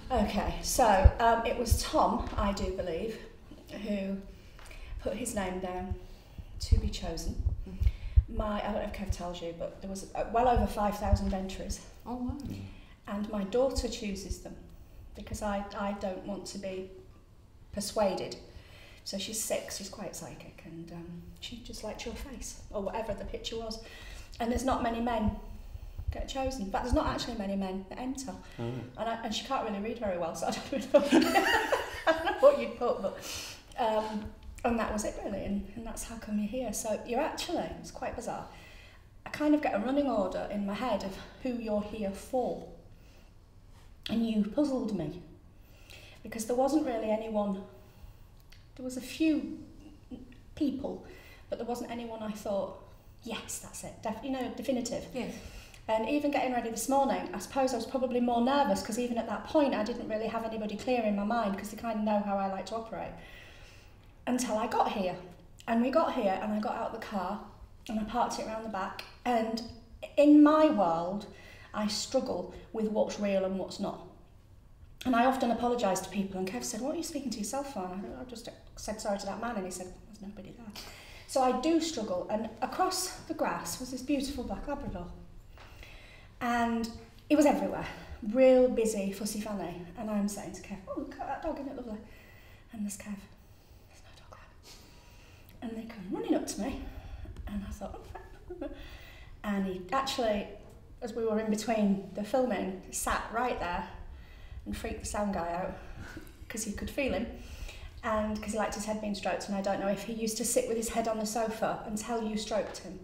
Okay, so it was Tom, I do believe, who put his name down to be chosen. I don't know if Kev tells you, but there was well over 5,000 entries. Oh, wow. And my daughter chooses them because I don't want to be persuaded. So she's 6, she's quite psychic, and she just liked your face, or whatever the picture was. And there's not many men get chosen. In fact, there's not actually many men that enter. And she can't really read very well, so I don't know, I don't know what you'd put, but... and that was it really, and that's how come you're here. So you're actually, it's quite bizarre, I kind of get a running order in my head of who you're here for. And you puzzled me, because there wasn't really anyone, there was a few people, but there wasn't anyone I thought, yes, that's it, definitive. Yes. And even getting ready this morning, I suppose I was probably more nervous, because even at that point I didn't really have anybody clear in my mind, because they kind of know how I like to operate. Until I got here. And we got here and I got out the car and I parked it around the back. And in my world, I struggle with what's real and what's not. And I often apologise to people, and Kev said, what are you speaking to yourself for? And I just said sorry to that man, and he said, there's nobody there. So I do struggle. And across the grass was this beautiful black Labrador. And it was everywhere. Real busy, fussy fanny. And I'm saying to Kev, oh, look at that dog, isn't it lovely? And there's Kev. And they come running up to me, and I thought, oh. And he actually, as we were in between the filming, sat right there and freaked the sound guy out, because he could feel him, and because he liked his head being stroked. And I don't know if he used to sit with his head on the sofa until you stroked him,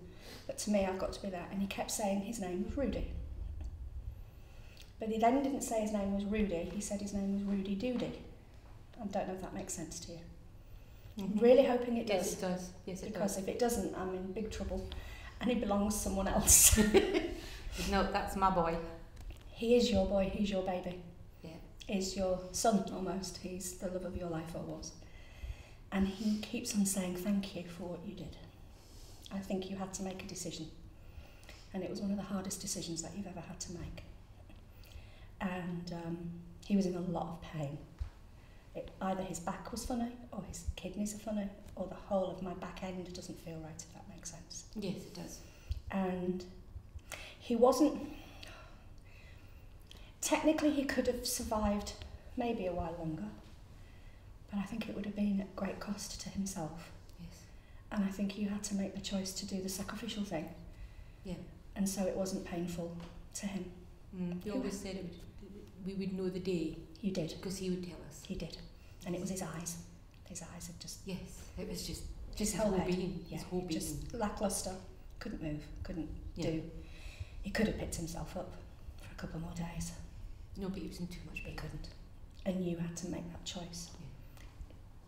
but to me, I've got to be there. And he kept saying his name was Rudie. But he then didn't say his name was Rudie, he said his name was Rudie Doody. I don't know if that makes sense to you. Mm-hmm. Really hoping it does. Yes, it does. Yes, it because does. If it doesn't, I'm in big trouble, and he belongs to someone else. No, that's my boy. He is your boy. He's your baby. Yeah. He's your son almost. He's the love of your life, or was. And he keeps on saying thank you for what you did. I think you had to make a decision, and it was one of the hardest decisions that you've ever had to make. And he was in a lot of pain. Either his back was funny, or his kidneys are funny, or the whole of my back end doesn't feel right, if that makes sense. Yes, it does. And he wasn't... Technically, he could have survived maybe a while longer, but I think it would have been at great cost to himself. Yes. And I think you had to make the choice to do the sacrificial thing. Yeah. And so it wasn't painful to him. He always said we would know the day. You did. Because he would tell us. He did. And it was his eyes. His eyes had just... Yes, it was just his whole head. being. Yeah, his whole being. Just lacklustre. Couldn't move. Couldn't do. He could have picked himself up for a couple more days. No, but he was in too much pain. He couldn't. And you had to make that choice. Yeah.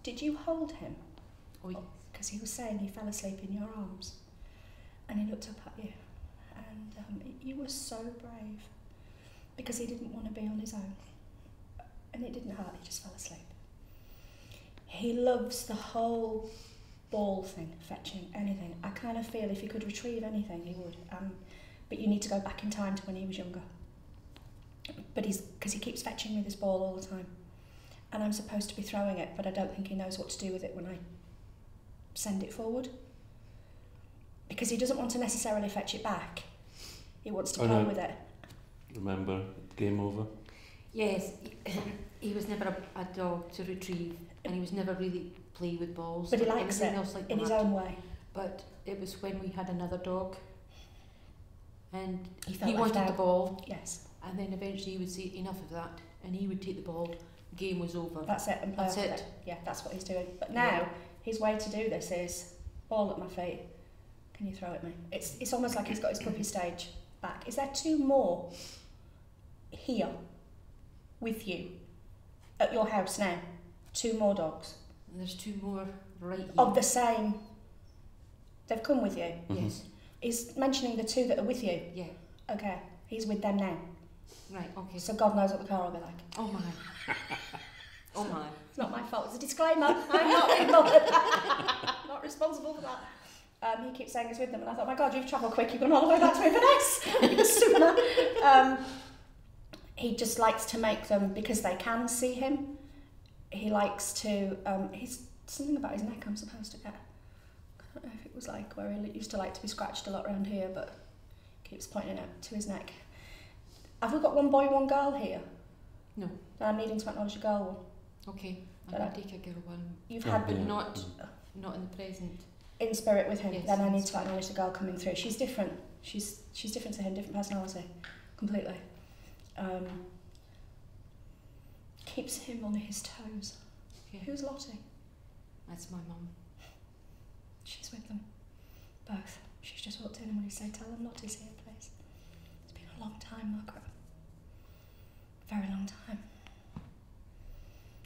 Did you hold him? Oh, yes. Because he was saying he fell asleep in your arms. And he looked up at you. And you were so brave. Because he didn't want to be on his own. And it didn't hurt, he just fell asleep. He loves the whole ball thing, fetching, anything. I kind of feel if he could retrieve anything, he would. But you need to go back in time to when he was younger. But because he keeps fetching with his ball all the time. And I'm supposed to be throwing it, but I don't think he knows what to do with it when I send it forward. Because he doesn't want to necessarily fetch it back. He wants to play with it. Remember, game over? Yes, he was never a dog to retrieve, and he was never really play with balls. But he likes it like in his own way. But it was when we had another dog, and he wanted the ball. Yes. And then eventually he would say enough of that, and he would take the ball. Game was over. That's it. And play that's off it. With it. Yeah, that's what he's doing. But now his way to do this is ball at my feet. Can you throw at me? It's almost like he's got his puppy stage back. Is there 2 more here with you at your house now? 2 more dogs? And there's 2 more right here. Of the same... They've come with you? Mm-hmm. Yes. He's mentioning the 2 that are with you? Yeah. Okay, he's with them now. Right, okay. So God knows what the car will be like. Oh my. Oh my. It's not my fault, it's a disclaimer. I'm not being bothered. Not responsible for that. He keeps saying he's with them, and I thought, my God, you've travelled quick, you've gone all the way back to Inverness. Even sooner. he just likes to make them, because they can see him, he likes to, he's something about his neck I'm supposed to get. I don't know if it was like where he used to like to be scratched a lot around here, but keeps pointing it to his neck. Have we got one boy, one girl here? No. I'm needing to acknowledge a girl one. Okay, I'm But going to take a girl one. You've had But the not in the present. in spirit with him, Yes, then I in need to spirit. acknowledge the girl coming through. She's different. She's different to him, different personality, completely. Keeps him on his toes. Okay. Who's Lottie? That's my mum. She's with them, both. She's just walked in and when you say, tell them Lottie's here, please. It's been a long time, Margaret. Very long time.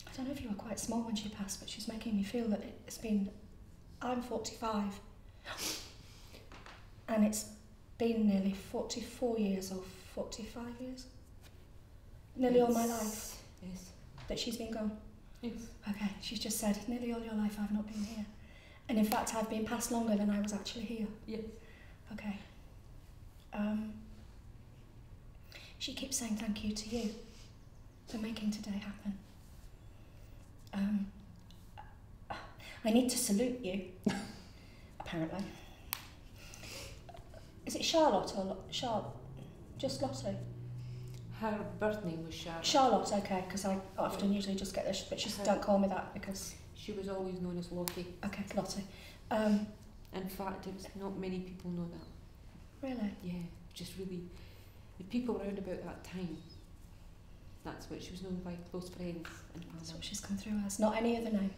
I don't know if you were quite small when she passed, but she's making me feel that it's been... I'm 45. And it's been nearly 44 years or 45 years. Nearly all my life Yes. that she's been gone. Yes. Okay, she's just said, nearly all your life I've not been here. And in fact, I've been past longer than I was actually here. Yes. Okay. She keeps saying thank you to you for making today happen. I need to salute you, apparently. Is it Charlotte or Charlotte? Just Lottie? Her birth name was Charlotte. Charlotte, okay, because I often usually just get this, but just don't call me that because... She was always known as Lottie. Okay, Lottie. In fact, it was not many people know that. Really? Yeah, just really, the people around about that time, that's what she was known by, close friends and That's family. what she's come through as. Not any other name.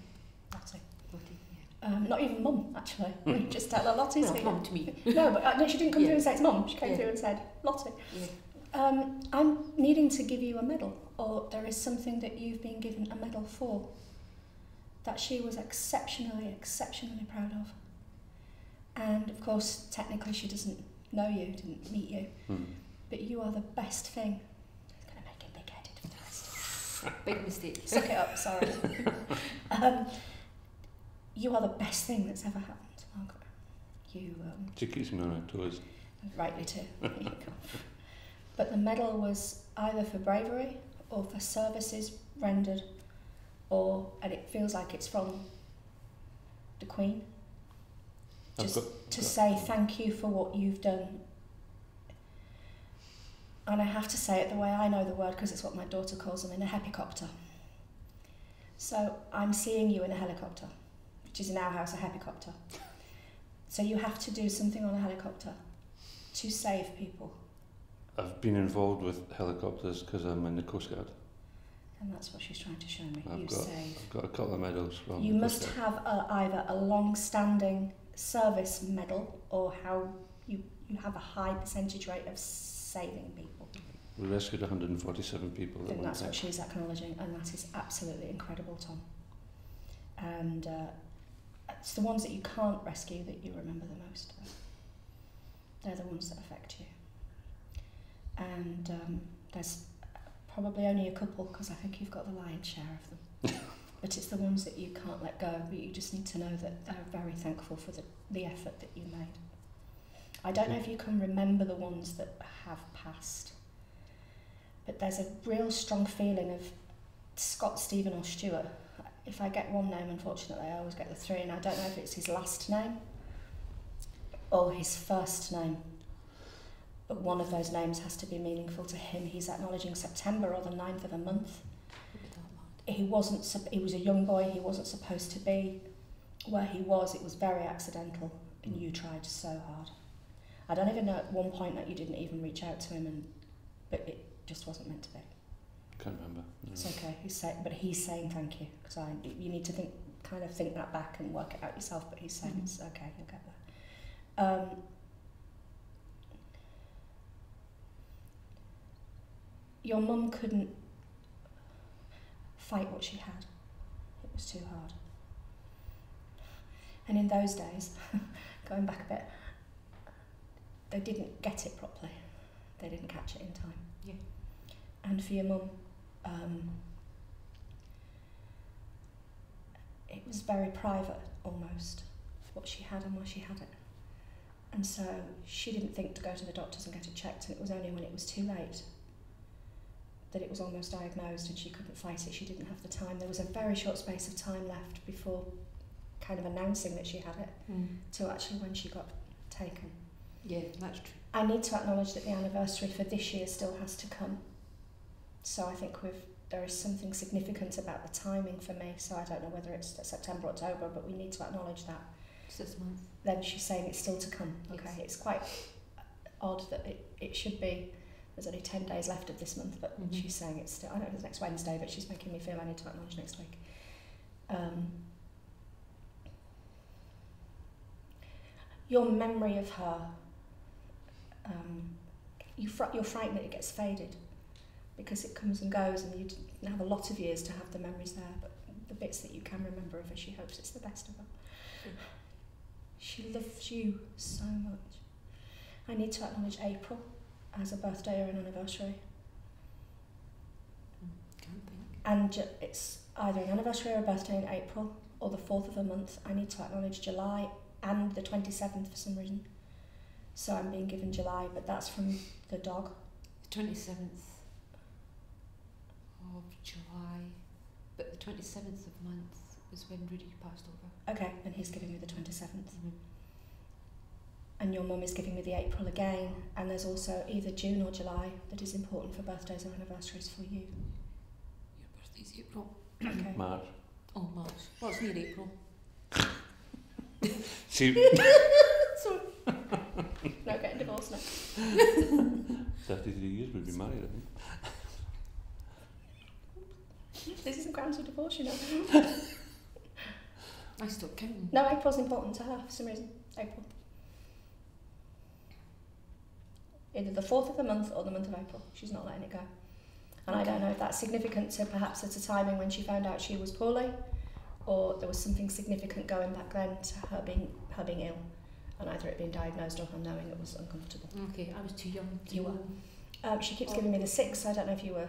Lottie. Lottie, yeah. Not even Mum, actually. We just tell her Lottie's Well, here. mum to me. No, but no, she didn't come Yeah. through and say it's Mum. She came Yeah. through and said Lottie. Yeah. I'm needing to give you a medal, or there is something that you've been given a medal for that she was exceptionally proud of. And of course, technically she doesn't know you, didn't meet you, but you are the best thing. It's going to make him big-headed for the rest of it. Big mistake. Suck it up, sorry. You are the best thing that's ever happened to Margaret. You, She keeps me on her toes. rightly too. There you go. But the medal was either for bravery or for services rendered, and it feels like it's from the Queen, just to say thank you for what you've done. And I have to say it the way I know the word, because it's what my daughter calls them, in a helicopter. So I'm seeing you in a helicopter, which is in our house a helicopter. So you have to do something on a helicopter to save people. I've been involved with helicopters because I'm in the Coast Guard. And that's what she's trying to show me. I've save. got a couple of medals from You the must Coast Guard. have either a long-standing service medal or how you have a high percentage rate of saving people. We rescued 147 people. I think that's what she's acknowledging, and that is absolutely incredible, Tom. And it's the ones that you can't rescue that you remember the most. They're the ones that affect you. And there's probably only a couple, because I think you've got the lion's share of them. But it's the ones that you can't let go, but you just need to know that they're very thankful for the effort that you made. I don't know if you can remember the ones that have passed, but there's a real strong feeling of Scott, Stephen or Stuart. If I get one name, unfortunately, I always get the three, and I don't know if it's his last name or his first name. But one of those names has to be meaningful to him. He's acknowledging September or the 9th of a month. He was a young boy, he wasn't supposed to be where he was. It was very accidental, and you tried so hard. I don't even know at one point that you didn't even reach out to him, but it just wasn't meant to be. Can't remember. No. It's okay, but he's saying thank you, because you need to think that back and work it out yourself, but he's saying it's okay, you'll get there. Your mum couldn't fight what she had. It was too hard. And in those days, going back a bit, they didn't get it properly. They didn't catch it in time. Yeah. And for your mum, it was very private, almost, what she had and why she had it. And so she didn't think to go to the doctors and get it checked, and it was only when it was too late that it was almost diagnosed and she couldn't fight it, she didn't have the time. There was a very short space of time left before kind of announcing that she had it to actually when she got taken. Yeah, that's true. I need to acknowledge that the anniversary for this year still has to come. So I think there is something significant about the timing for me, so I don't know whether it's September or October, but we need to acknowledge that. 6 months. Then she's saying it's still to come. Okay, Yes. it's quite odd that it should be, there's only 10 days left of this month, but she's saying it's still, I don't know if it's next Wednesday, but she's making me feel I need to acknowledge next week. Your memory of her, you're frightened that it gets faded because it comes and goes, and you have a lot of years to have the memories there, but the bits that you can remember of her, she hopes it's the best of her. She loves you so much. I need to acknowledge April as a birthday or an anniversary. Can't think. And it's either an anniversary or a birthday in April, or the 4th of a month. I need to acknowledge July and the 27th for some reason. So I'm being given July, but that's from the dog. The 27th of July, but the 27th of month was when Rudie passed over. Okay, and he's giving me the 27th. And your mum is giving me the April again, and there's also either June or July that is important for birthdays or anniversaries for you. Your birthday's April. Okay. March. Oh, March. Well, it's near April. See, So, no getting divorced now. 33 years we'd be married, I think. This isn't grounds for divorce, you know. I stopped counting. No, April's important to her for some reason. April. Either the 4th of the month or the month of April. She's not letting it go. And I don't know if that's significant to perhaps at a timing when she found out she was poorly, or there was something significant going back then to her being ill, and either it being diagnosed or her knowing it was uncomfortable. Okay, I was too young to You were. know. She keeps giving me the 6. I don't know if you were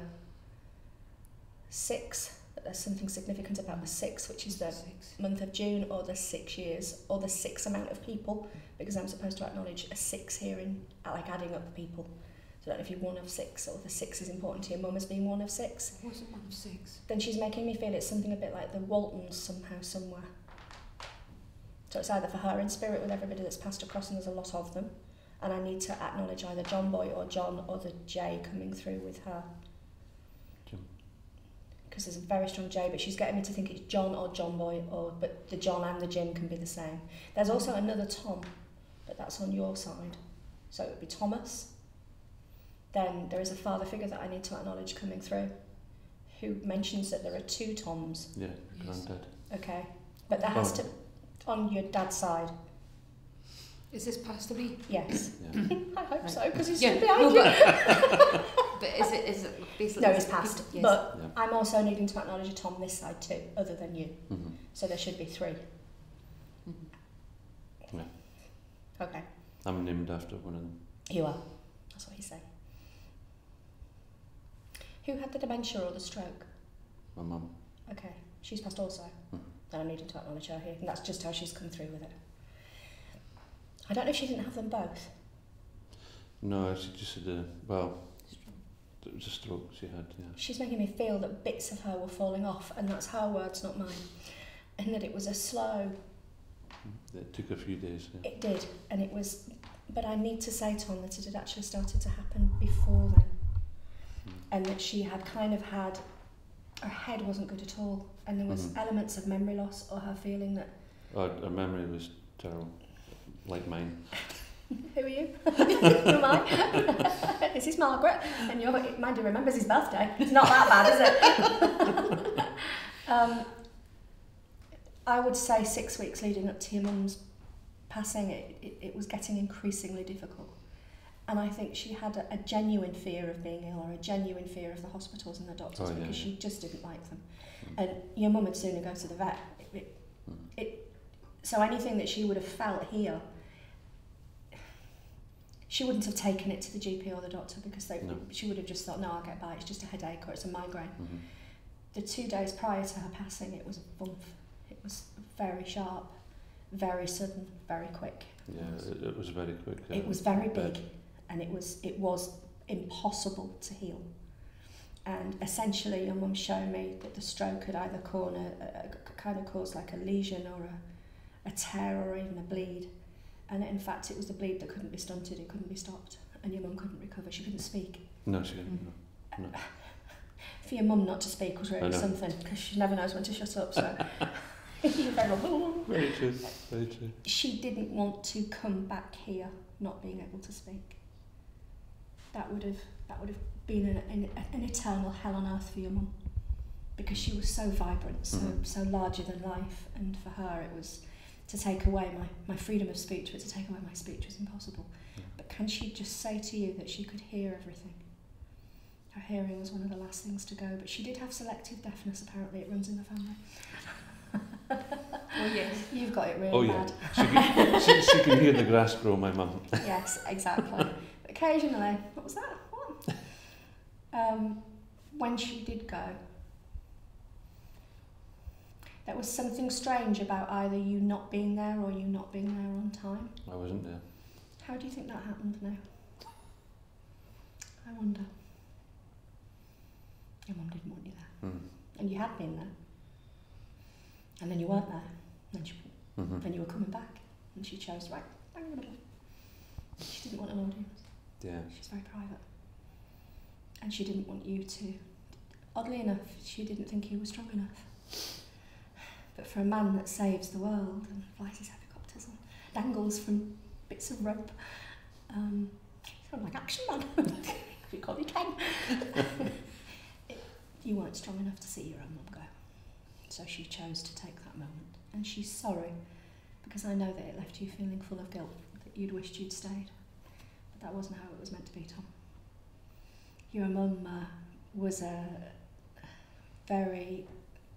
6, but there's something significant about the 6, which is the 6. month of June, or the 6 years, or the 6 amount of people, because I'm supposed to acknowledge a 6 here in, like, adding up people. So I don't know if you're 1 of 6, or the 6 is important to your mum as being 1 of 6. I wasn't 1 of 6. Then she's making me feel it's something a bit like the Waltons somehow, somewhere. So it's either for her in spirit with everybody that's passed across, and there's a lot of them, and I need to acknowledge either John Boy or John or the J coming through with her. Because there's a very strong J, but she's getting me to think it's John or John Boy, but the John and the Jim can be the same. There's also another Tom, but that's on your side. So it would be Thomas. Then there is a father figure that I need to acknowledge coming through, who mentions that there are 2 Toms. Yeah, Yes. granddad. Okay, but there has to, on your dad's side, Is this past the week? yes. Yeah. I hope Right. so, because he's Yeah, still behind no, you. But is it basically... No, it's past. Yes. But Yeah. I'm also needing to acknowledge a Tom this side too, other than you. Mm-hmm. So there should be 3. Mhm. Yeah. Okay. I'm named after one of them. You are. That's what he's saying. Who had the dementia or the stroke? My mum. Okay. She's passed also. Then I'm needing to acknowledge her here. And that's just how she's come through with it. I don't know if she didn't have them both. No, she just had it was a stroke she had, yeah. She's making me feel that bits of her were falling off, and that's her words, not mine. And that it was a slow... It took a few days, yeah. It did, and it was... But I need to say, Tom, that it had actually started to happen before then. And that she had kind of had... Her head wasn't good at all, and there was elements of memory loss, or her feeling that... Oh, her memory was terrible, like mine. Who are you? Who am I? This is Margaret, and mind you remembers his birthday. It's not that bad, is it? I would say 6 weeks leading up to your mum's passing, it was getting increasingly difficult. And I think she had a genuine fear of being ill, or a genuine fear of the hospitals and the doctors, because she just didn't like them. And your mum would sooner go to the vet. So anything that she would have felt here, she wouldn't have taken it to the GP or the doctor, because she would have just thought, no, I'll get by, it's just a headache or it's a migraine. The 2 days prior to her passing, it was a bump. It was very sharp, very sudden, very quick. Yeah, it was very quick. It was very big, and it was impossible to heal. And essentially your mum showed me that the stroke had either kind of caused like a lesion or a tear or even a bleed. And in fact it was the bleed that couldn't be stunted, it couldn't be stopped. And your mum couldn't recover, she couldn't speak. No, she didn't. No. For your mum not to speak was really something, because she never knows when to shut up, so... Very true, very true. She didn't want to come back here not being able to speak. That would have been an eternal hell on earth for your mum, because she was so vibrant, so larger than life, and for her it was to take away my freedom of speech, but to take away my speech was impossible. Yeah. But can she just say to you that she could hear everything? Her hearing was one of the last things to go, but she did have selective deafness, apparently it runs in the family. Oh yes. You've got it really bad. She can hear the grass grow, my mum. Yes, exactly. Occasionally, what was that? What? When she did go, there was something strange about either you not being there or you not being there on time. I wasn't there. How do you think that happened now? I wonder. Your mum didn't want you there. And you had been there. And then you weren't there. And then you were coming back. And she chose, right, bang on the ball. She didn't want an audience. Yeah. She's very private. And she didn't want you to... Oddly enough, she didn't think you were strong enough. But for a man that saves the world and flies his helicopters and dangles from bits of rope, sort of like Action Man, if you call me Ken. You weren't strong enough to see your own mum go. So she chose to take that moment. And she's sorry, because I know that it left you feeling full of guilt, that you'd wished you'd stayed. But that wasn't how it was meant to be, Tom. Your mum was a very,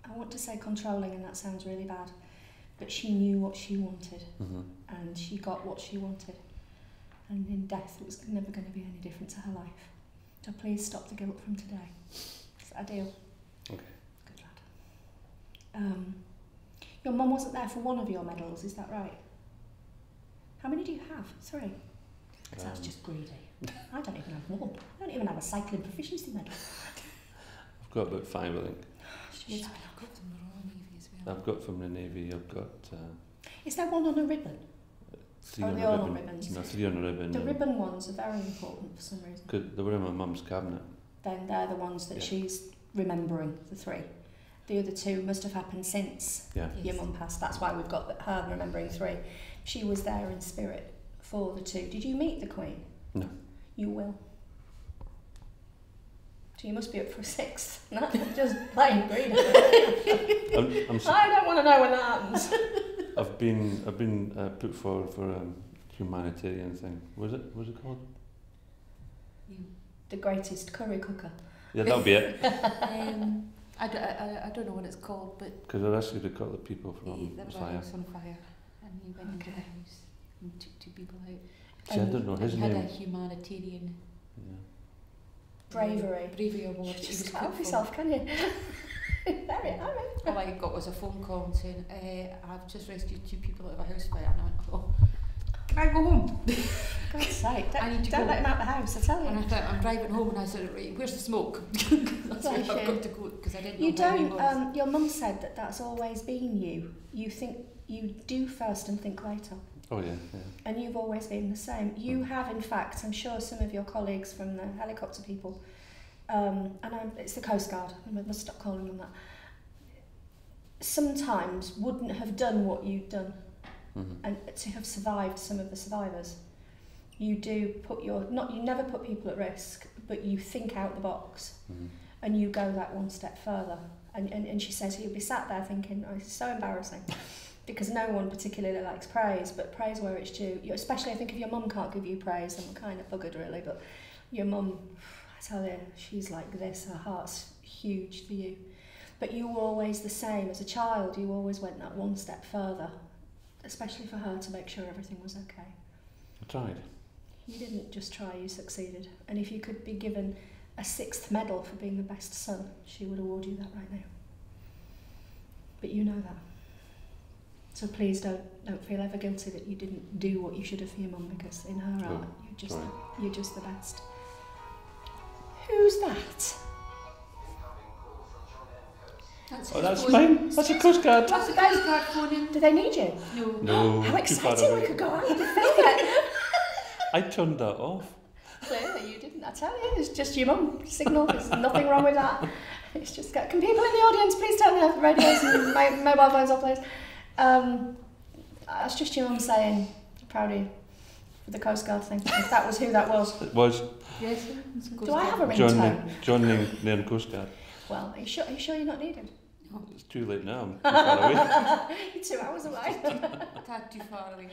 I want to say controlling, and that sounds really bad, but she knew what she wanted, and she got what she wanted. And in death, it was never going to be any different to her life. So please stop the guilt from today. Is that a deal? Okay. Good lad. Your mum wasn't there for one of your medals, is that right? How many do you have? Sorry. That's just greedy. I don't even have one. I don't even have a cycling proficiency medal. I've got about 5, I think. Yes, I've got from the Royal Navy as well. I've got from the Navy, I've got... Is there one on a ribbon? 3 or on are they a all ribbon. on ribbons? No, 3 on a ribbon. The ribbon ones are very important for some reason. Because they were in my mum's cabinet. Then they're the ones that she's remembering, the 3. The other 2 must have happened since your mum passed. That's why we've got her remembering 3. She was there in spirit for the 2. Did you meet the Queen? No. You will. So you must be up for a 6th. No, just plain greedy. I don't want to know when that happens. I've been put forward for a humanitarian thing. What's it called? The greatest curry cooker. Yeah, that'll be it. I don't know what it's called, but... Because I rescued a couple of people from the fire. house on fire, and he went into the house and took 2 people out. See, I don't know his and name. Had a humanitarian bravery award. You just can't help yourself, can you? All I got was a phone call saying, I've just rescued 2 people out of a house fire, and I went, oh, can I go home? For God's sake, don't go. let him out the house, I tell you. And I thought, I'm driving home, and I said, right, where's the smoke? That's where I've got to go, because I didn't know where he was. Your mum said that that's always been you. You think, you do first and think later. Oh yeah. And you've always been the same. You have, in fact, I'm sure some of your colleagues from the helicopter people, it's the Coast Guard, I must stop calling them that, sometimes wouldn't have done what you'd done, and to have survived some of the survivors. You do put you never put people at risk, but you think out the box, and you go that one step further. And she says you'll be sat there thinking, oh, this is so embarrassing. Because no one particularly likes praise, but praise where it's due. Especially, I think, if your mum can't give you praise, then we're kind of buggered, really. But your mum, I tell you, she's like this. Her heart's huge for you. But you were always the same. As a child, you always went that one step further, especially for her, to make sure everything was okay. I tried. You didn't just try, you succeeded. And if you could be given a 6th medal for being the best son, she would award you that right now. But you know that. So please don't feel ever guilty that you didn't do what you should have for your mum, because in her heart, you're just the best. Who's that? Oh, that's mine. That's a Coast Guard. That's a Coast Guard phoning. Do they need you? No. No, How too far exciting, we away. could go out and film it. I turned that off. Clearly you didn't, I tell you, it's just your mum signal, there's nothing wrong with that. It's just, can people in the audience please don't have radios and mobile phones off, please? That's just your mum saying, proud of you for the Coast Guard thing, if that was who that was. It was Yes, it's a Coast Do I Guard. have a ringtone? John named Coast Guard. Well, are you sure you're not needed? It's too late now. I'm too far away. You're 2 hours away. Tad too far away.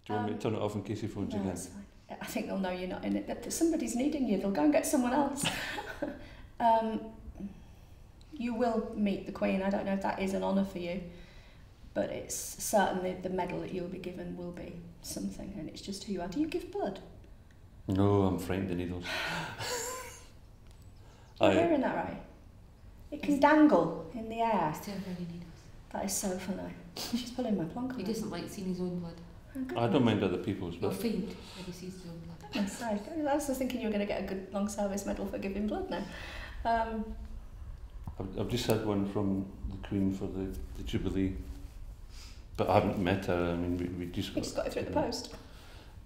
Do you want me to turn it off in case he phones No, again? that's fine. I think they'll know you're not in it. If somebody's needing you, they'll go and get someone else. You will meet the Queen. I don't know if that is an honour for you, but it's certainly the medal that you'll be given will be something, and it's just who you are. Do you give blood? No, I'm frightened of needles. You're hearing that right? It can dangle in the air. Still very needles. That is so funny. She's pulling my plonk. He doesn't like seeing his own blood. I don't mind other people's, He'll but faint if he sees his own blood. That's right. I was thinking you were going to get a good long service medal for giving blood now. I've just had one from the Queen for the Jubilee, but I haven't met her. I mean, we just You just got it through the post.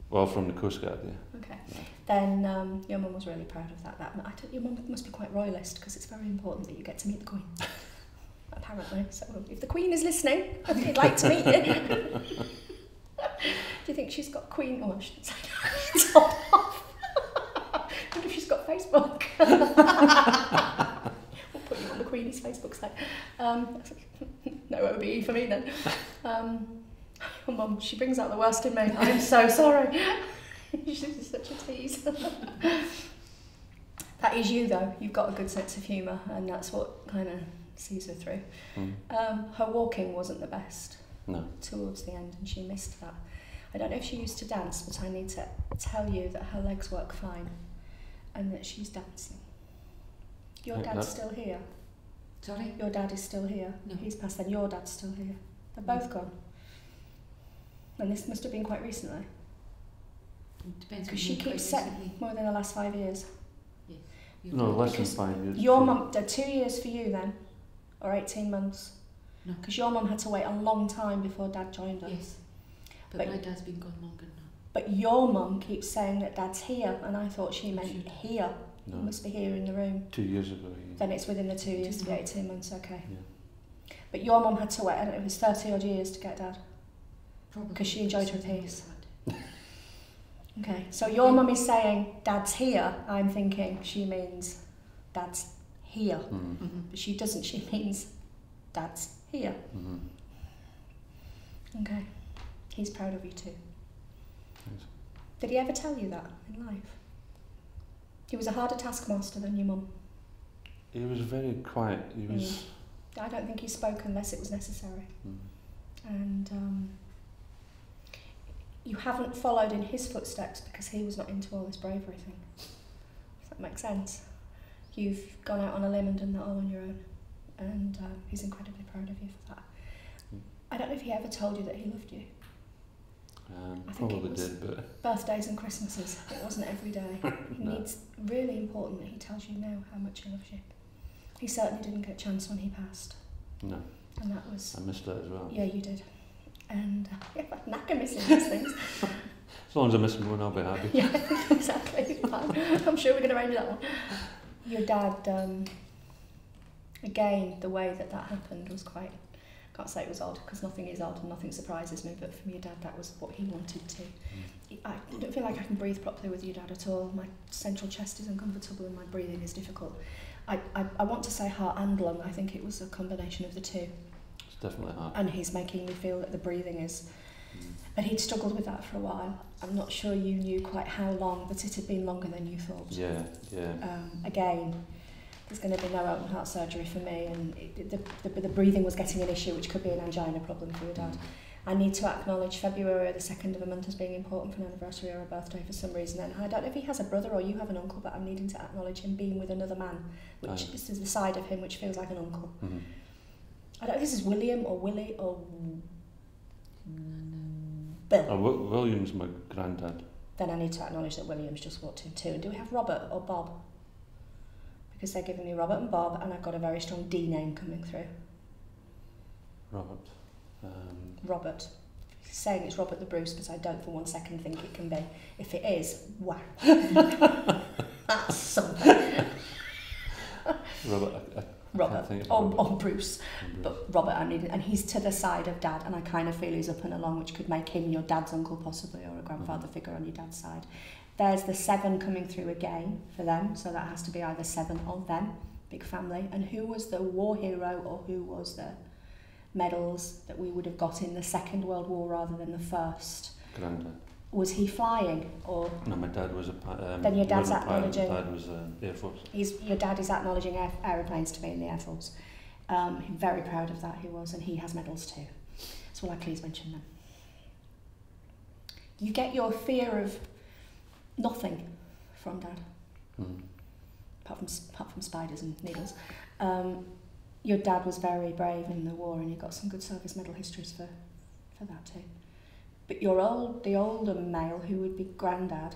Well, from the Coast Guard, yeah. Okay. Yeah. Then your mum was really proud of that. Your mum must be quite royalist because it's very important that you get to meet the Queen. Apparently. So if the Queen is listening, I'd like to meet you. Do you think she's got Queen? Oh, I shouldn't say that. Stop off. I wonder if she's got Facebook. We'll put you on the Queenie's Facebook site. No OBE for me then. Your mum, she brings out the worst in me. I'm so sorry. She's such a tease. That is you though. You've got a good sense of humour, and that's what kind of sees her through. Her walking wasn't the best. No. Towards the end, and she missed that. I don't know if she used to dance, but I need to tell you that her legs work fine and that she's dancing. Your Like dad's that? still here. Sorry? Your dad is still here. No. He's passed then. Your dad's still here. They're both gone. And this must have been quite recently. It depends. Because she keeps saying more than the last 5 years. No, less than Because 5 years. Your mum, 2 years for you then, or 18 months? No. Because your mum had to wait a long time before Dad joined her. Yes. But But- my dad's been gone longer now. But your mum keeps saying that Dad's here, and I thought she meant Should. here. He No, must be here in the room. 2 years ago. Yeah. Then it's within the 2 years to 2 be months. 18 months, okay. Yeah. But your mum had to wait, I don't know, it was 30 odd years to get Dad. Probably. 'Cause she enjoyed her something peace. like Okay, so your mum is saying Dad's here. I'm thinking she means Dad's here. that. Mhm. But she doesn't, she means Dad's here. Mm-hmm. Okay. He's proud of you too. Thanks. Did he ever tell you that in life? He was a harder taskmaster than your mum. He was very quiet. He was. I don't think he spoke unless it was necessary. Mm. And you haven't followed in his footsteps because he was not into all this bravery thing. Does that make sense? You've gone out on a limb and done that all on your own, and he's incredibly proud of you for that. Mm. I don't know if he ever told you that he loved you. I think it Probably was- did, but Birthdays and Christmases, it wasn't every day. It No. needs really important that he tells you now how much he loves you. He certainly didn't get a chance when he passed, no, and that was, I missed that as well. yeah, you did. And yeah, I'm knacker missing these things. As long as I miss one, I'll be happy. Yeah, exactly. Fine. I'm sure we can arrange that one. Your dad, again, the way that happened was quite, I can't say it was odd, because nothing is odd and nothing surprises me, but for your dad, that was what he wanted to. I don't feel like I can breathe properly with your dad at all. My central chest is uncomfortable and my breathing is difficult. I want to say heart and lung. I think it was a combination of the two. It's definitely hard. And he's making me feel that the breathing is... Mm. And he'd struggled with that for a while. I'm not sure you knew quite how long, but it had been longer than you thought. Yeah, yeah. Again, there's going to be no open heart surgery for me, and the breathing was getting an issue, which could be an angina problem for your dad. I need to acknowledge February, the 2nd of a month, as being important for an anniversary or a birthday for some reason. And I don't know if he has a brother or you have an uncle, but I'm needing to acknowledge him being with another man, which this is the side of him which feels like an uncle. Mm-hmm. I don't know if this is William or Willie or Bill. William's my granddad. Then I need to acknowledge that William's just walked in too. And do we have Robert or Bob? because they're giving me Robert and Bob, and I've got a very strong D name coming through. Robert. Robert. He's saying it's Robert the Bruce, but I don't for one second think it can be. If it is, wow. That's something. Robert. Robert. Or Bruce. But Robert, and he's to the side of Dad, and I kind of feel he's up and along, which could make him your dad's uncle possibly, or a grandfather figure on your dad's side. There's the 7 coming through again for them, so that has to be either 7 of them, big family. And who was the war hero, or who was the medals that we would have got in the Second World War rather than the First? Grandad. Was he flying, or? No, my dad was a then your dad's acknowledging. My dad was Air Force. Your dad is acknowledging aeroplanes to be in the Air Force. Very proud of that he was, and he has medals too. So will I please mention them? You get your fear of nothing from Dad, apart from spiders and needles. Your dad was very brave in the war, and he got some good service medal histories for that too. But the older male, who would be Grandad,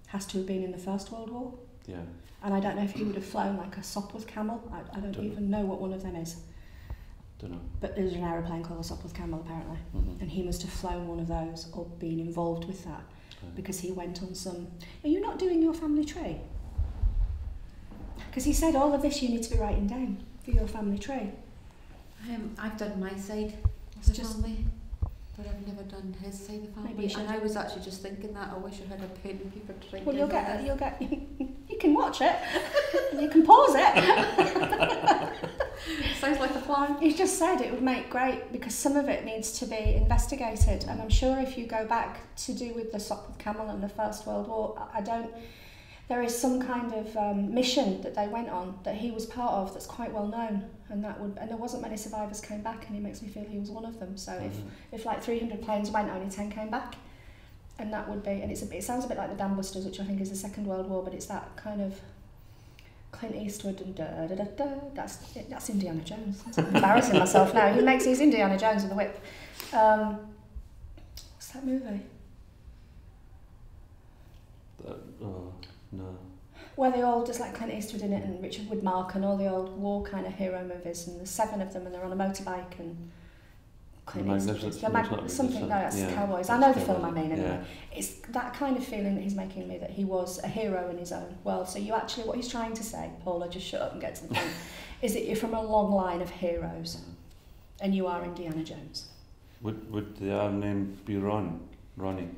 has to have been in the First World War. Yeah. And I don't know if he would have flown like a Sopwith Camel. I don't even know what one of them is. Don't know. But there's an aeroplane called a Sopwith Camel apparently, and he must have flown one of those or been involved with that, because he went on some. Are you not doing your family tree? Because he said all of this you need to be writing down for your family tree. I've done my side of the family, but I've never done his side of the family. Maybe and I was actually just thinking that I wish I had a pen and paper to write. Well, you'll get. You can watch it. And you can pause it. Sounds like a plan. He just said it would make great, because some of it needs to be investigated, and I'm sure if you go back to do with the Sopwith Camel and the First World War, there is some kind of mission that they went on that he was part of that's quite well known, and there wasn't many survivors came back, and he makes me feel he was one of them. So if like 300 planes went, only 10 came back, and that would be, and it sounds a bit like the Dam Busters, which I think is the Second World War, but it's that kind of Clint Eastwood and that's Indiana Jones. I'm embarrassing myself now. He makes these Indiana Jones with a whip. What's that movie? No. Where they all just like Clint Eastwood in it, and Richard Widmark, and all the old war kind of hero movies, and there's 7 of them, and they're on a motorbike, and Clint Eastwood. That's Cowboys. I know the film I mean anyway. Yeah. It's that kind of feeling that he's making me, that he was a hero in his own world. So what he's trying to say, Paula, just shut up and get to the point, is that you're from a long line of heroes, and you are Indiana Jones. Would the R name be Ronnie?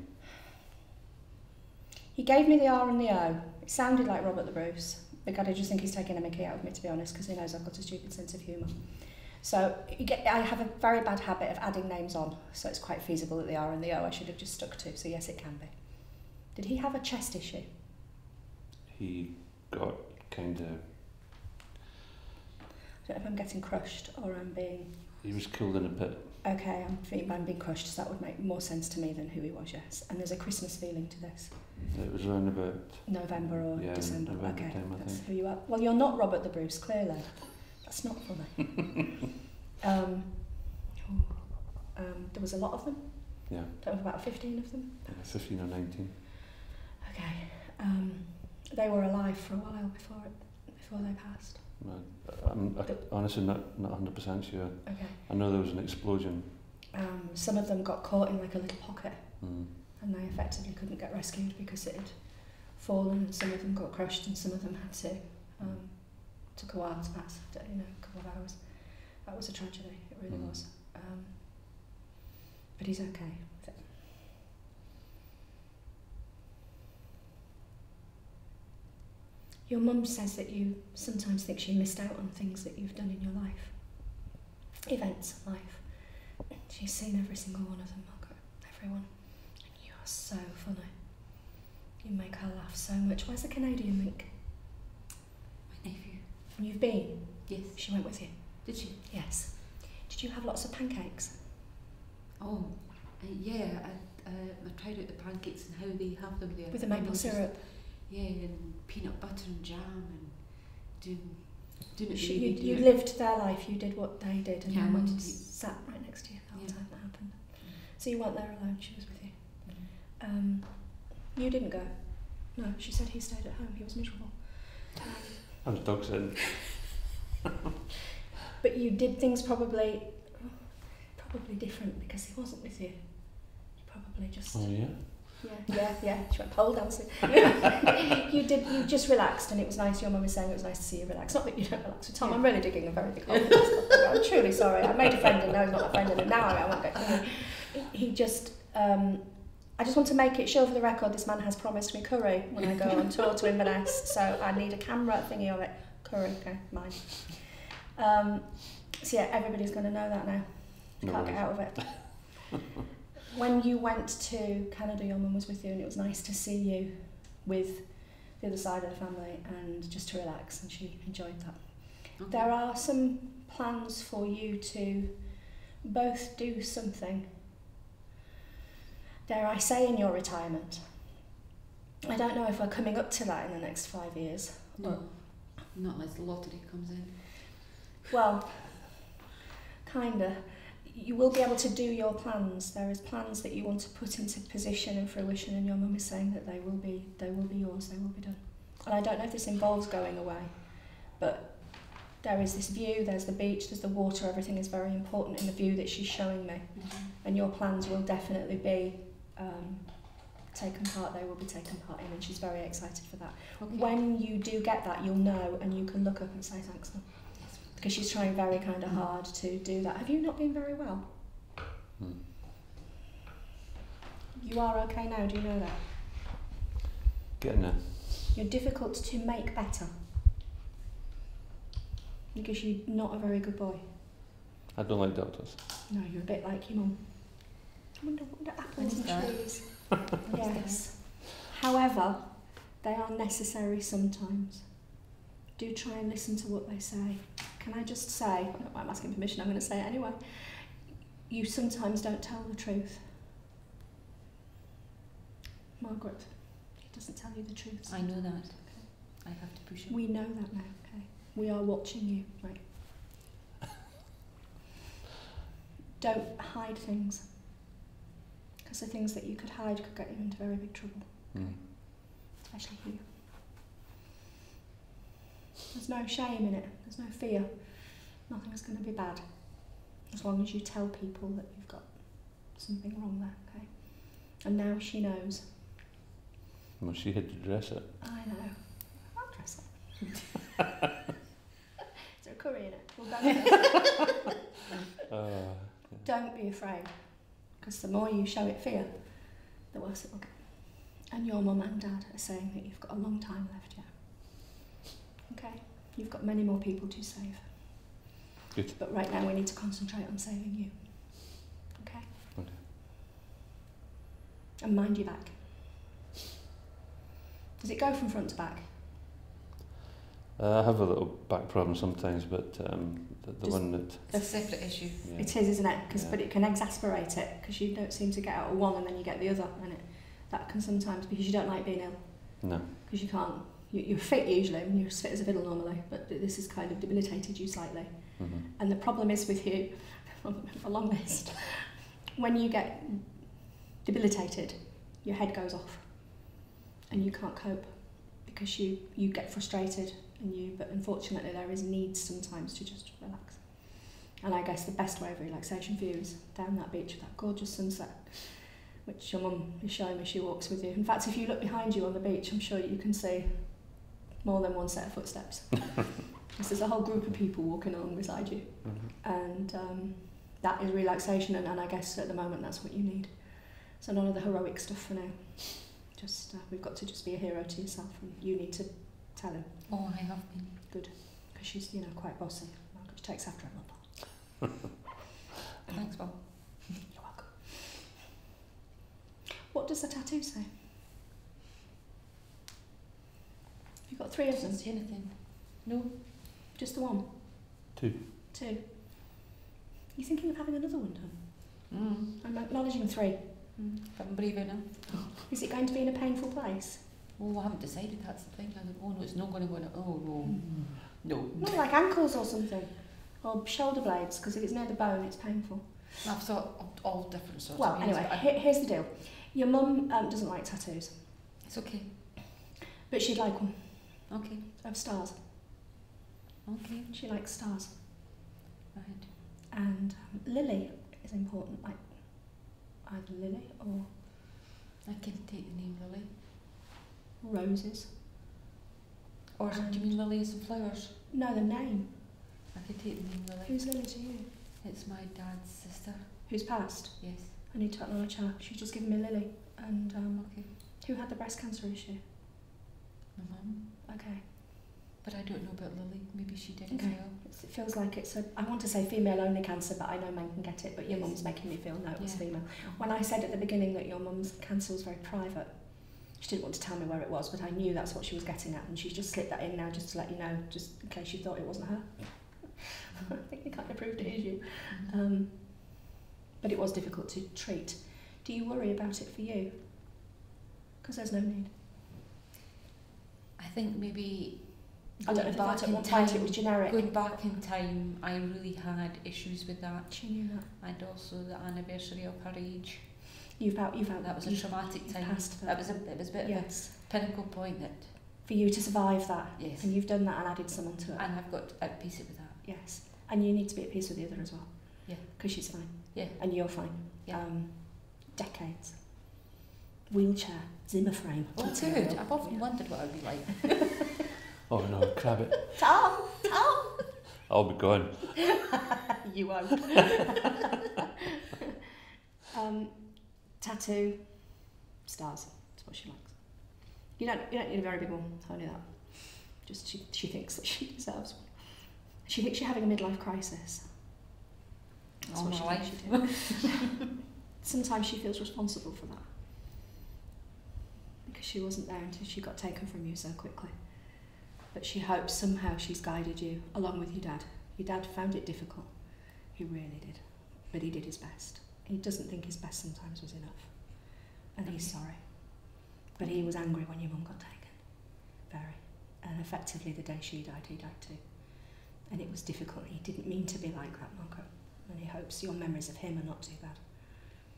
He gave me the R and the O. It sounded like Robert the Bruce. I just think he's taking a mickey out of me, to be honest, because he knows I've got a stupid sense of humour. So I have a very bad habit of adding names on, so it's quite feasible that the R and the O I should have just stuck to, so yes, it can be. Did he have a chest issue? He got kind of... I don't know if I'm getting crushed or I'm being... He was killed in a pit. Okay, I'm being crushed, so that would make more sense to me than who he was, yes. And there's a Christmas feeling to this. It was around about... November or December. November okay, time, that's who you are. Well, you're not Robert the Bruce, clearly. That's not funny. There was a lot of them. Yeah. There was about 15 of them. 15 or 19. Okay. They were alive for a while before they passed. I'm honestly not 100% sure. Okay. I know there was an explosion. Some of them got caught in like a little pocket, and they effectively couldn't get rescued because it had fallen, and some of them got crushed, and some of them had to took a while to pass, a couple of hours. That was a tragedy, it really was. But he's okay. Your mum says that you sometimes think she missed out on things that you've done in your life. Events of life. She's seen every single one of them, Margaret. Everyone. And you are so funny. You make her laugh so much. Where's the Canadian mink? My nephew. You've been? Yes. She went with you? Did she? Yes. Did you have lots of pancakes? Oh, yeah. I tried out the pancakes and how they have them there. With the maple syrup? Yeah, and peanut butter and jam, and doing it. You lived their life, you did what they did, and yeah, your mum sat right next to you the whole time that happened. So you weren't there alone, she was with you. You didn't go? No, she said he stayed at home, he was miserable. I was dog sitting. But you did things probably different because he wasn't with you. You probably just... Oh, yeah? Yeah. She went pole dancing. You just relaxed, and it was nice. Your mum was saying it was nice to see you relax. Not that you don't relax with Tom. I'm really digging a very big hole. I'm truly sorry. I made a friend and now he's not my friend, and now I won't go. He just... I just want to make it sure for the record this man has promised me curry when I go on tour to Inverness, so I need a camera thingy of it. Curry, okay, mine. So yeah, everybody's going to know that now. You can't get out of it. When you went to Canada, your mum was with you, and it was nice to see you with the other side of the family and just to relax, and she enjoyed that. Okay. There are some plans for you to both do something, dare I say, in your retirement. I don't know if we're coming up to that in the next 5 years. No, not unless the lottery comes in. Well, kinda. You will be able to do your plans. There is plans that you want to put into position and fruition, and your mum is saying that they will be yours, they will be done. And I don't know if this involves going away, but there is this view, there's the beach, there's the water, everything is very important in the view that she's showing me. And your plans will definitely be taken part, they will be taken part in, and she's very excited for that. Okay. When you do get that, you'll know, and you can look up and say thanks, Mum. Because she's trying very kind of hard to do that. Have you not been very well? You are okay now, do you know that? Getting there. You're difficult to make better. Because you're not a very good boy. I don't like doctors. No, you're a bit like your mum. I wonder apples and trees. Yes. However, they are necessary sometimes. Do try and listen to what they say. Can I just say, I'm asking permission, I'm going to say it anyway, you sometimes don't tell the truth. Margaret, he doesn't tell you the truth. I know that. Okay. I have to push it. We know that now, okay? We are watching you, right? Don't hide things. Because the things that you could hide could get you into very big trouble. Especially you. There's no shame in it, there's no fear. Nothing's going to be bad. As long as you tell people that you've got something wrong there, okay? And now she knows. Well, she had to dress it. I know. I'll dress it. Is there a curry in it? We'll go with it. Don't be afraid. Because the more you show it fear, the worse it will get. And your mum and dad are saying that you've got a long time left yet. Okay, you've got many more people to save. Good. But right now we need to concentrate on saving you. Okay? Okay. And mind your back. Does it go from front to back? I have a little back problem sometimes, but the one that... It's a separate issue. Yeah. It is, isn't it? But it can exasperate it, because you don't seem to get out of one and then you get the other, and that can sometimes, because you don't like being ill. No. Because you can't. You're fit usually, and you're as fit as a fiddle normally, but this has kind of debilitated you slightly. And the problem is with you, a long list, when you get debilitated, your head goes off and you can't cope because you get frustrated, but unfortunately there is need sometimes to just relax. And I guess the best way of relaxation for you is down that beach with that gorgeous sunset, which your mum is showing me she walks with you. In fact, if you look behind you on the beach, I'm sure you can see more than one set of footsteps. Because there's a whole group of people walking along beside you. And that is relaxation, and I guess at the moment that's what you need. So none of the heroic stuff for now. Just we've got to just be a hero to yourself, and you need to tell him. Oh, I have been. Good. Because she's, quite bossy. She takes after him a lot. Thanks, Bob. You're welcome. What does the tattoo say? You've got 3 of them? Doesn't say anything. No. Just the one? 2. 2. You thinking of having another one done? I'm acknowledging 3. If I'm brave enough. Is it going to be in a painful place? Oh, I haven't decided, that's the thing. I don't, oh no, it's not going to go in a, oh no. No. Not like ankles or something. Or shoulder blades, because if it's near the bone, it's painful. I've thought of all different sorts well, of ways. Anyway, here's the deal. Your mum doesn't like tattoos. It's okay. But she'd like one. Okay. Of stars. Okay. She likes stars. Right. And Lily is important, like either Lily or I can take the name Lily. roses. Or do you mean lilies and flowers? No, the name. I could take the name Lily. Who's Lily to you? It's my dad's sister. Who's passed? Yes. I need to acknowledge her. She's just given me Lily. And Okay. who had the breast cancer issue? My mum. Okay. But I don't know about Lily. Maybe she did as Okay. well. It feels like it's a, I want to say female-only cancer, but I know men can get it, but your Yes. mum's making me feel no, it was Yeah. female. When I said at the beginning that your mum's cancer was very private, she didn't want to tell me where it was, but I knew that's what she was getting at, and she's just slipped that in now just to let you know, just in case you thought it wasn't her. I think you kind of proved it is you. But it was difficult to treat. Do you worry about it for you? Because there's no need. I think maybe I don't know if going at one point it was generic. Going back in time, I really had issues with that. She knew that. And also the anniversary of her age. You've out. That was a traumatic time. Passed It was a bit of a pinnacle point that. For you to survive that. Yes. And you've done that and added someone to it. And I've got at peace with that. Yes. And you need to be at peace with the other as well. Yeah. Because she's fine. Yeah. And you're fine. Yeah. Decades. Wheelchair, Zimmer frame. Oh, material. good. I've often wondered what I'd be like. Oh no, crab it. Tom! I'll be gone. You won't. Tattoo, stars. That's what she likes. You don't need a very big one. Only that. Just she thinks that she deserves one. She thinks you're having a midlife crisis. That's All what my she life. thinks you do. Sometimes she feels responsible for that. Because she wasn't there until she got taken from you so quickly. But she hopes somehow she's guided you along with your dad. Your dad found it difficult. He really did. But he did his best. He doesn't think his best sometimes was enough. And he's sorry. But he was angry when your mum got taken. Very. And effectively the day she died, he died too. And it was difficult. He didn't mean to be like that, Margaret. And he hopes your memories of him are not too bad.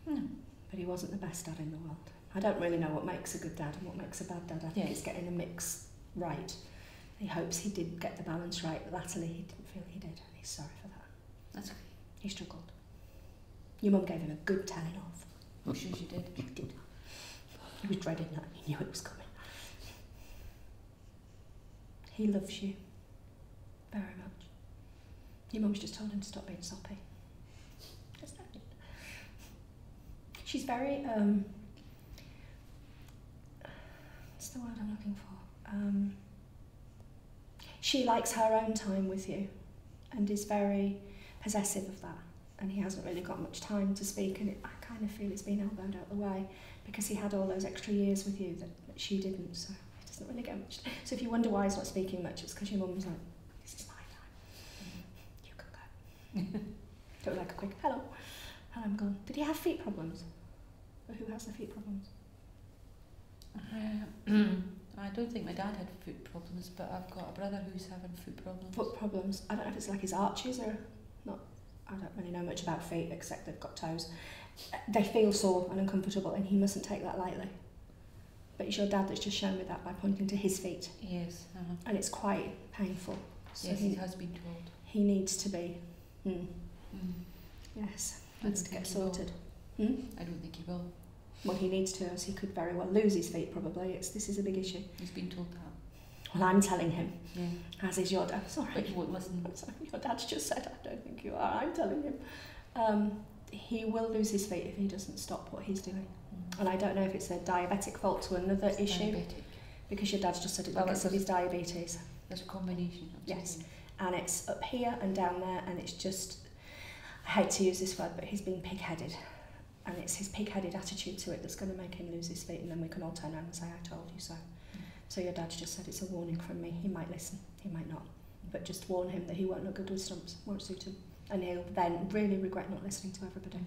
No. But he wasn't the best dad in the world. I don't really know what makes a good dad and what makes a bad dad. I think it's getting the mix right. He hopes he did get the balance right. Latterly, he didn't feel he did, and he's sorry for that. That's okay. He struggled. Your mum gave him a good telling off. I'm sure she did. She did. He was dreading that. He knew it was coming. He loves you very much. Your mum's just told him to stop being soppy. Just don't it. She's very what's the word I'm looking for? She likes her own time with you and is very possessive of that, and he hasn't really got much time to speak, and I kind of feel it's been elbowed out the way because he had all those extra years with you that she didn't, so he doesn't really get much. So if you wonder why he's not speaking much, it's because your mum was like, this is my time, you can go. Do it like a quick hello, and I'm gone. Did he have feet problems? Or who has the feet problems? I don't think my dad had foot problems, but I've got a brother who's having foot problems. Foot problems. I don't know if it's like his arches or not. I don't really know much about feet except they've got toes. They feel sore and uncomfortable, and he mustn't take that lightly. But it's your dad that's just shown me that by pointing to his feet. Yes. And it's quite painful. So Yes, he has been told. He needs to be. Yes, needs to get sorted. I don't think he will. Well, he needs to, as he could very well lose his feet probably. This is a big issue. He's been told that. Well, I'm telling him, Yeah. as is your dad. Sorry. But he won't listen. I'm sorry, your dad's just said, I don't think you are. I'm telling him. He will lose his feet if he doesn't stop what he's doing. And I don't know if it's a diabetic fault to another issue. Diabetic. Because your dad's just said it's Well, because of his diabetes. There's a combination of Yes. things. And it's up here and down there, and it's just, I hate to use this word, but he's being pig-headed. And it's his pig-headed attitude to it that's going to make him lose his feet, and then we can all turn around and say, I told you so. So your dad's just said it's a warning from me. He might listen, he might not. But just warn him that he won't look good with stumps, won't suit him. And he'll then really regret not listening to everybody,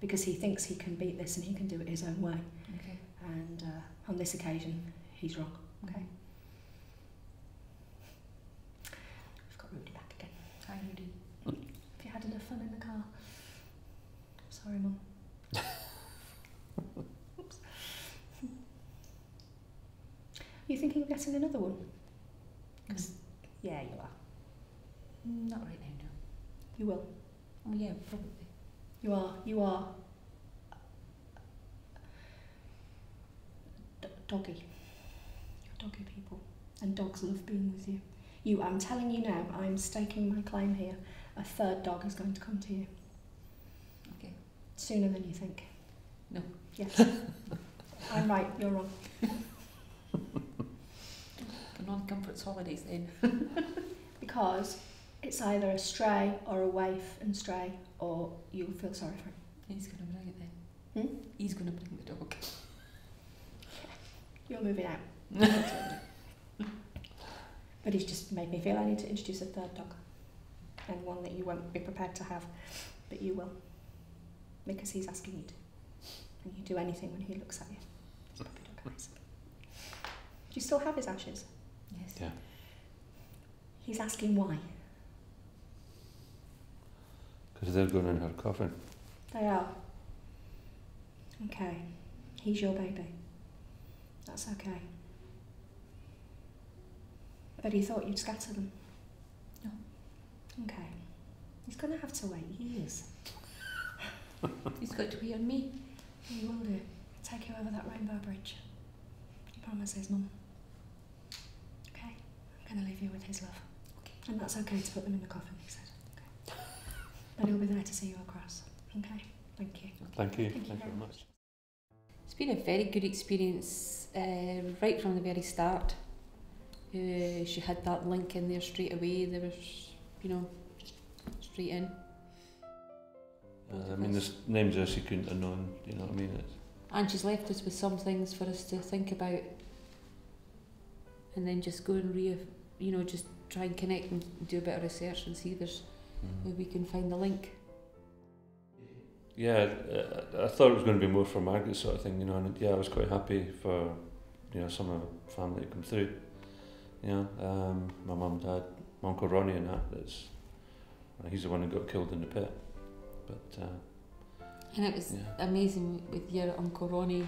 because he thinks he can beat this and he can do it his own way. Okay. And on this occasion, he's wrong. Okay. We've got Rudie back again. Hi, Rudie. Have you had enough fun in the car? Sorry, Mum. Oops. Are you thinking of getting another one? 'Cause yeah, you are. Not right now, no. You will. Oh yeah, probably. You are doggy. You're doggy people, and dogs love being with you. I'm telling you now, I'm staking my claim here, a third dog is going to come to you. Okay. Sooner than you think. No. Yes. I'm right, you're wrong. The non-comforts holidays then. Because it's either a stray or a waif and stray, or you'll feel sorry for him. He's going to bring it then. Hmm? He's going to bring the dog. You're moving out. But he's just made me feel I need to introduce a third dog. And one that you won't be prepared to have, but you will. Because he's asking you to. And you do anything when he looks at you. His puppy dog eyes. Do you still have his ashes? Yes. Yeah. He's asking why. Because they're going in her coffin. They are. Okay. He's your baby. That's okay. But he thought you'd scatter them. No. Okay. He's going to have to wait years. He's got to be on me. He will do. Take you over that rainbow bridge. He promises, Mum. Okay? I'm going to leave you with his love. Okay. And that's okay to put them in the coffin, he said. Okay. But he'll be there to see you across. Okay? Thank you. Thank you. Thank you very much. It's been a very good experience right from the very start. She had that link in there straight away. There was, just straight in. I mean, there's names there she couldn't have known, you know what I mean? And she's left us with some things for us to think about, and then just go and just try and connect and do a bit of research and see if there's where we can find the link. Yeah, I thought it was going to be more for Margaret sort of thing, and yeah, I was quite happy for, some of the family to come through. My mum, dad, my Uncle Ronnie and he's the one who got killed in the pit. But and it was amazing with your Uncle Ronnie.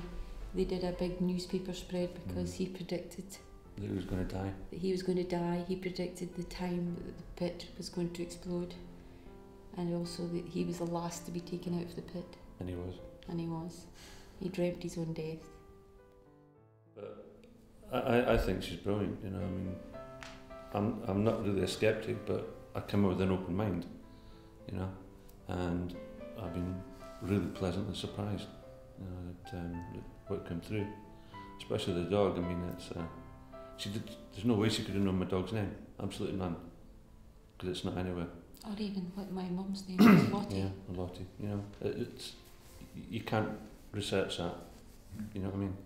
They did a big newspaper spread because he predicted that he was going to die. That he was going to die. He predicted the time that the pit was going to explode, and also that he was the last to be taken out of the pit. And he was. And he was. He dreamt his own death. But I think she's brilliant. I mean, I'm not really a skeptic, but I come with an open mind. And I've been really pleasantly surprised, at what came through, especially the dog. I mean, there's no way she could have known my dog's name, absolutely none, because it's not anywhere. Or even what my mum's name was, Lottie. Yeah, Lottie. You can't research that. You know what I mean?